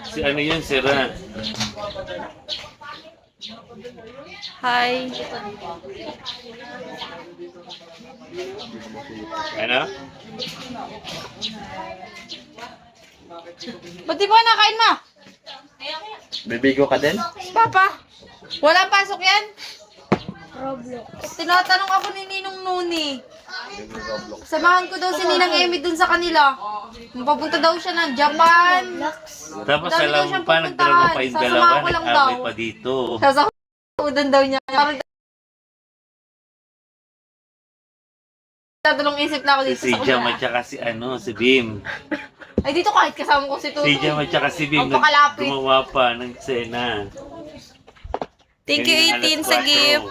Si ano yun, si Ran. Hi. Ano? Ba't di pa nakain ma? Bibigo ka din? Papa, wala pasok yan? Tinatanong ako ni Ninong Nuni. Samahan ko daw si Ninang Emmy dun sa kanila. Papunta daw siya ng Japan. Tapos Dami daw alam mo siyang pa, nagdala pupuntahan. pa yung Sasama dalawa, ko lang nag-away daw. pa dito. Sasakudan daw niya. Parang dadalong isip na ako dito Si sa Jam kabila. at saka si ano, si Bim. Ay, dito kahit kasama ko si Tutoy. Si Jam at saka si Bim, Ang pakalapit. gumawa pa ng eksena. Thank you, Kanina 18 sa alas 4. gift.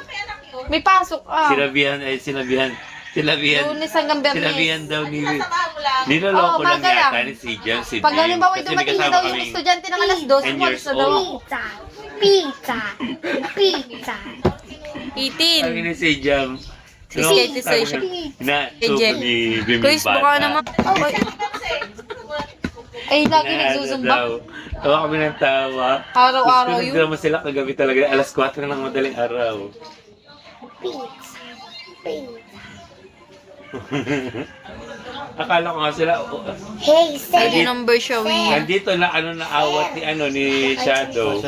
May pasok ah. Sinabihan, sinabihan Lunes hanggang Biyernes. sinabihan daw ni niloloko Oo, lang umaga lang. yata ni si Jam, si Pag Bim. halimbawa Kasi dumating na may daw kasama yung kaming estudyante ng alas 2, 10 years umalis na daw old. ako. Pizza. Pizza. 18. Ang ini si Jam. Si Katie sa siya. Na, Kay so, Jem. ni Bim Chris, yung baka bata. naman. Ay, lagi nagsusumba. Tawa kami ng tawa. Araw-araw Tapos yun. nagdrama sila kagabi talaga. Alas 4 na ng madaling araw. Pizza. Pizza. Akala ko nga sila, Hey, say Pwede number siya, we. nandito na ano naawat ni Shadow.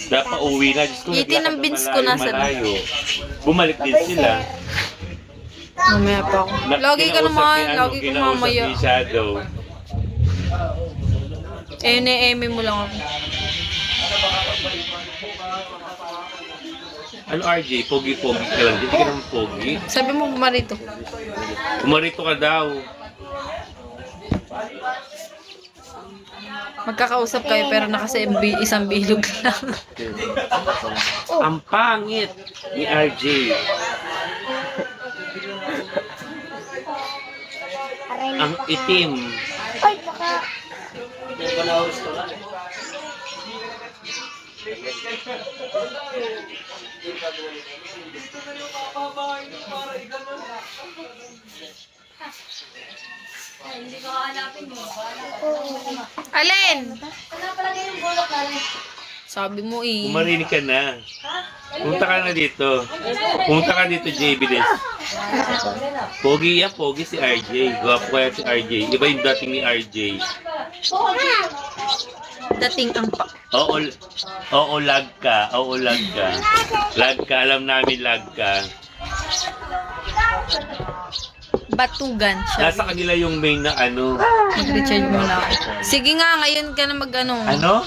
Dapat uwi na. Diyos ko, Itin ang naglakad beans na ko nasa malayo. Bumalik din sila. Mamaya pa ako. Lagi ka naman, Kinausap lagi ko kinausap mamaya. ni Shadow. Eh, ni-eme mo lang ako. Ano RJ? Pogi-pogi ka lang. Hindi ka naman pogi. Sabi mo, bumarito. Umarito ka daw. Magkakausap kayo pero isang bilog lang. Ang pangit ni RJ. Ang itim. Ay, baka. Alin? Sabi mo eh. Umarinig ka na. Punta ka na dito. Punta ka dito, JB Des. Pogi yan, pogi si RJ. Gwapo kaya si RJ. Iba yung dating ni RJ. Dating ang pa. Oo, lag ka. Oo, lag ka. Lag ka, alam namin lag ka. Batugan siya. Nasa kanila yung main na ano. Mag-recharge muna ako. Sige nga, ngayon ka na mag-ano. Ano?